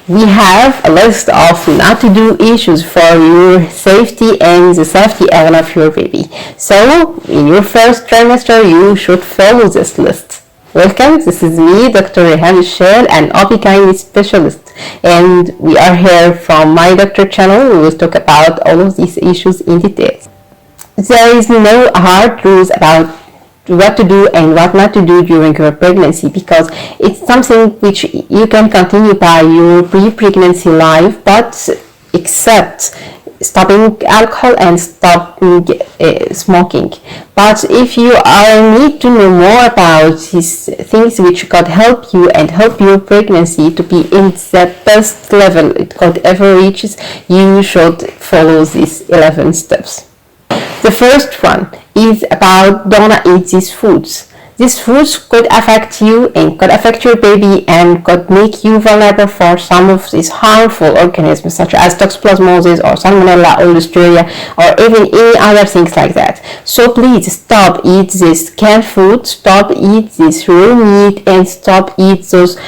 we have a list of not to do issues for your safety and the safety even of your baby. So in your first trimester, you should follow this list. Welcome, this is me, Dr. Reham, الشال, an OB/GYN specialist, and we are here from my doctor channel. We will talk about all of these issues in detail. There is no hard rules about what to do and what not to do during your pregnancy, because it's something which you can continue by your pre-pregnancy life, but except stopping alcohol and stopping smoking. But if you need to know more about these things which could help you and help your pregnancy to be in the best level it could ever reach, you should follow these 11 steps. The first one is about don't eat these foods. These foods could affect you and could affect your baby and could make you vulnerable for some of these harmful organisms such as toxoplasmosis or salmonella or listeria or even any other things like that. So please stop eat this canned food, stop eat this raw meat, and stop eat those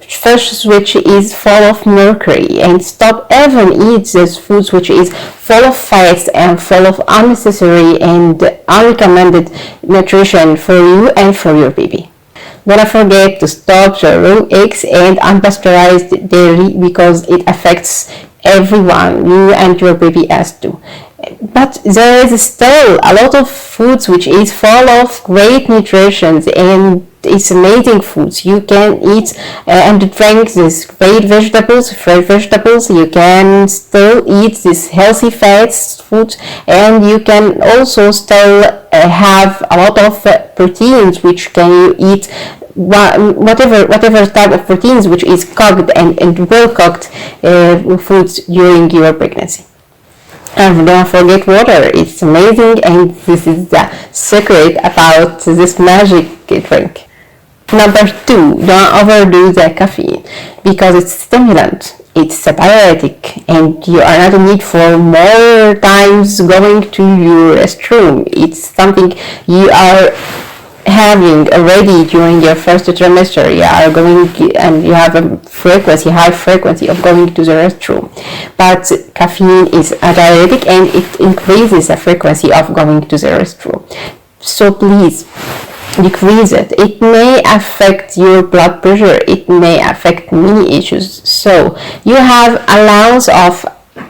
fish which is full of mercury, and stop even eat these foods which is full of fats and full of unnecessary and unrecommended nutrition for you and for your baby. Don't forget to stop the raw eggs and unpasteurized dairy, because it affects everyone, you and your as too. But there is still a lot of foods which is full of great nutrition, and it's amazing foods. You can eat and drink these great vegetables, fresh vegetables. You can still eat this healthy fats food, and you can also still have a lot of proteins which can you eat whatever type of proteins which is cooked and well cooked foods during your pregnancy. And don't forget water. It's amazing, and this is the secret about this magic drink. Number 2, don't overdo the caffeine, because it's stimulant, it's a diuretic, and you are not in need for more times going to your restroom. It's something you are having already during your first trimester. You are going and you have a high frequency of going to the restroom. But caffeine is a diuretic and it increases the frequency of going to the restroom. So please decrease it. It may affect your blood pressure. It may affect many issues. So you have allowance of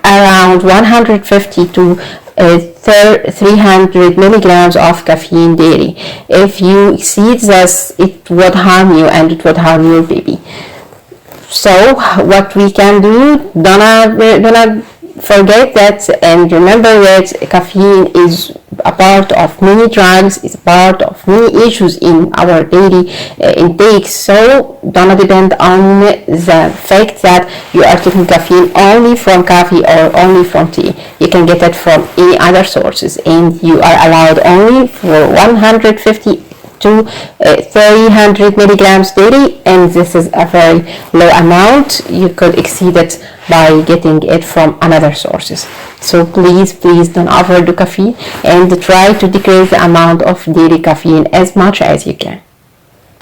around 150 to 300 milligrams of caffeine daily. If you exceed this, it would harm you and it would harm your baby. So what we can do, don't forget that, and remember that caffeine is a part of many drugs, it's a part of many issues in our daily intake. So don't depend on the fact that you are taking caffeine only from coffee or only from tea. You can get it from any other sources, and you are allowed only for 150 to 300 milligrams daily, and this is a very low amount. You could exceed it by getting it from another sources. So please don't overdo caffeine, and try to decrease the amount of daily caffeine as much as you can.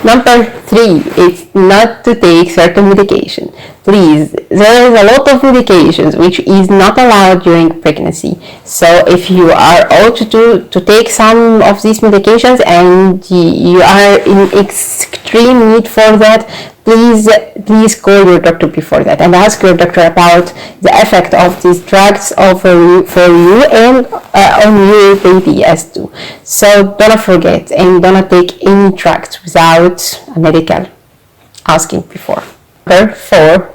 Number 3 is not to take certain medication. Please, there is a lot of medications which is not allowed during pregnancy. So if you are ought to take some of these medications and you are in extreme need for that, please call your doctor before that and ask your doctor about the effect of these drugs for you and on your baby as too. So don't forget, and don't take any drugs without a medical asking before. Number 4,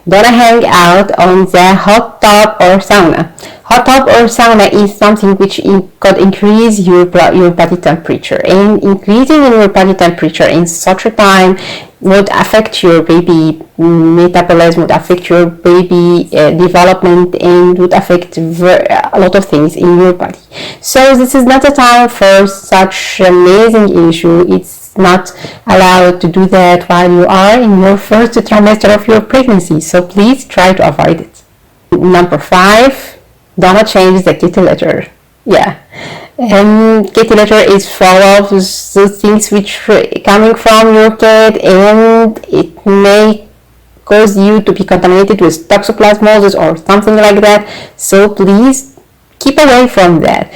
don't hang out on the hot tub or sauna. Hot tub or sauna is something which could increase your body temperature, and increasing your body temperature in such a time would affect your baby metabolism, would affect your baby development, and would affect a lot of things in your body. So this is not a time for such amazing issue. It's not allowed to do that while you are in your first trimester of your pregnancy. So please try to avoid it. Number 5, don't change the kitty litter. Yeah. Kitty litter is full of the things which coming from your kid, and it may cause you to be contaminated with toxoplasmosis or something like that. So please keep away from that.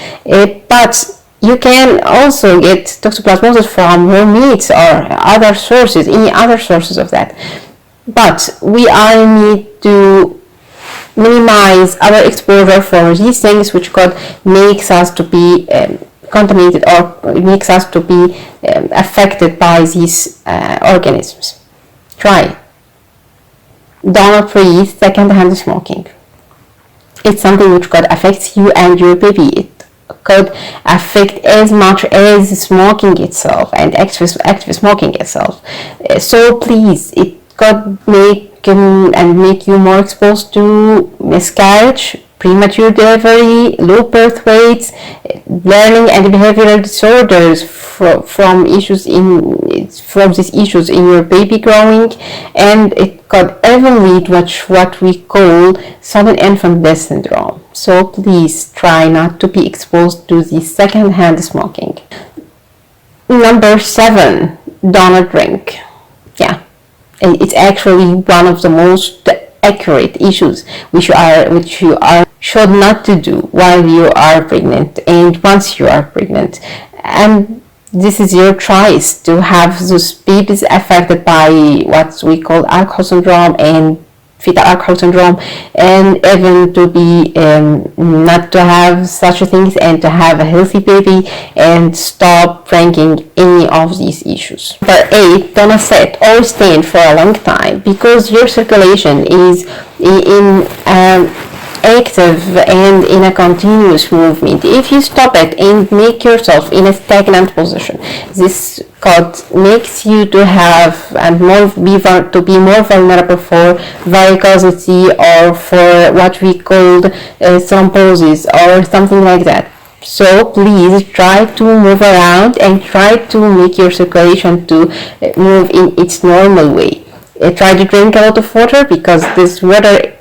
But you can also get toxoplasmosis from your meats or other sources, any other sources of that. But we all need to minimize our exposure for these things which could makes us to be contaminated or makes us to be affected by these organisms. Try. Do not breathe second-hand smoking. It's something which could affect you and your baby. It could affect as much as smoking itself and active smoking itself. So please, it could make you more exposed to miscarriage, premature delivery, low birth weights, learning and behavioral disorders from these issues in your baby growing, and it could even lead to what we call sudden infant death syndrome. So please try not to be exposed to the second-hand smoking. Number 7, do not drink. Yeah, it's actually one of the most accurate issues which you should not to do while you are pregnant and once you are pregnant. And this is your choice to have those babies affected by what we call alcohol syndrome and fetal alcohol syndrome, and even to be not to have such things and to have a healthy baby and stop drinking any of these issues. Number 8, do not sit or stand for a long time because your circulation is in active and in a continuous movement. If you stop it and make yourself in a stagnant position, this could makes you to have and to be more vulnerable for varicosity or for what we called thrombosis or something like that. So please try to move around and try to make your circulation to move in its normal way. Try to drink a lot of water because this water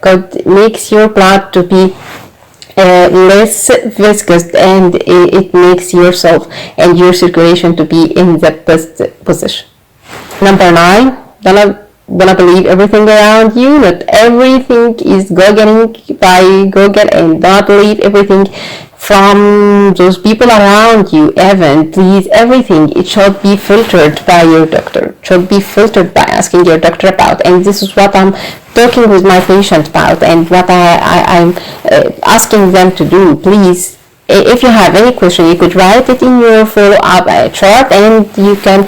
makes your blood to be less viscous, and it makes yourself and your circulation to be in the best position. Number 9, don't believe everything around you. Not everything is googling by Google, and don't believe everything from those people around you. Even please, everything, it should be filtered by your doctor. It should be filtered by asking your doctor about, and this is what I'm talking with my patient about and what I'm asking them to do. Please, if you have any question, you could write it in your follow-up chart, and you can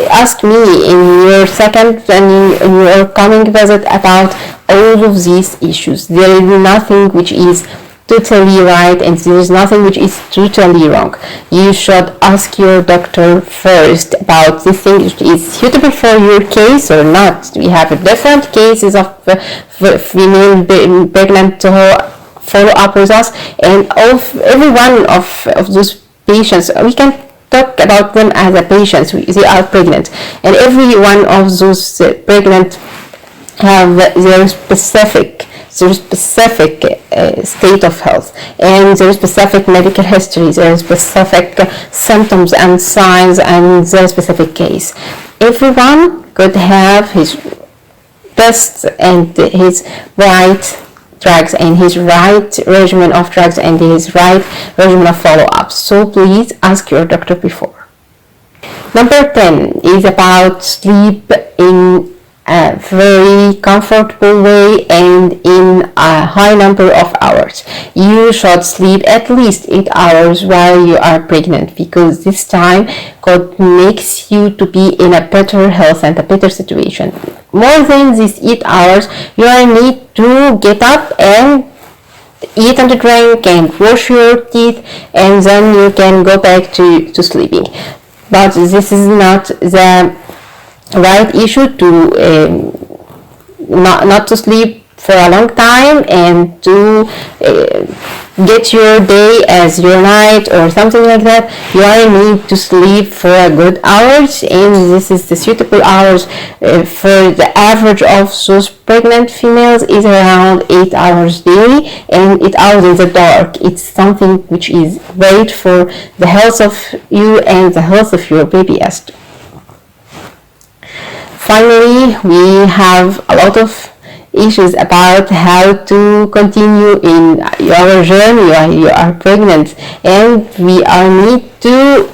ask me in your second and in your coming visit about all of these issues. There is nothing which is totally right and there is nothing which is totally wrong. You should ask your doctor first about this thing which is suitable for your case or not. We have different cases of female pregnant follow up with us, and every one of those patients, we can talk about them as a patients. They are pregnant, and every one of those pregnant have their specific state of health and their specific medical history, their specific symptoms and signs, and their specific case. Everyone could have his best and his right drugs and his right regimen of drugs and his right regimen of follow-up. So please ask your doctor before. Number 10 is about sleep in a very comfortable way and in a high number of hours. You should sleep at least 8 hours while you are pregnant, because this time could makes you to be in a better health and a better situation. More than these 8 hours, you need to get up and eat and drink and wash your teeth, and then you can go back to sleeping. But this is not the right issue to not to sleep for a long time and to get your day as your night or something like that. You need to sleep for a good hours, and this is the suitable hours for the average of those pregnant females is around 8 hours daily, and 8 hours in the dark. It's something which is great for the health of you and the health of your baby as well. Finally, we have a lot of issues about how to continue in your journey while you are pregnant, and we are need to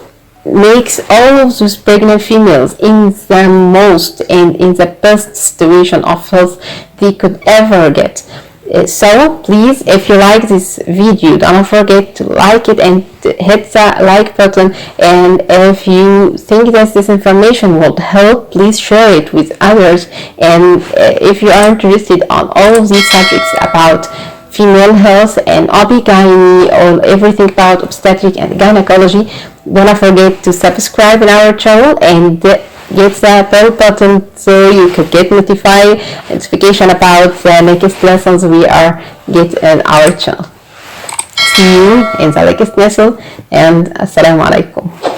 make all of those pregnant females in the most and in the best situation of health they could ever get. So please, if you like this video, don't forget to like it and hit the like button, and if you think that this information will help, please share it with others. And if you are interested on all of these subjects about female health and OB/GYN or everything about obstetric and gynecology, don't forget to subscribe in our channel and get the bell button so you could get notification about the next lessons we are get in our channel. See you in the next lesson, and assalamu alaikum.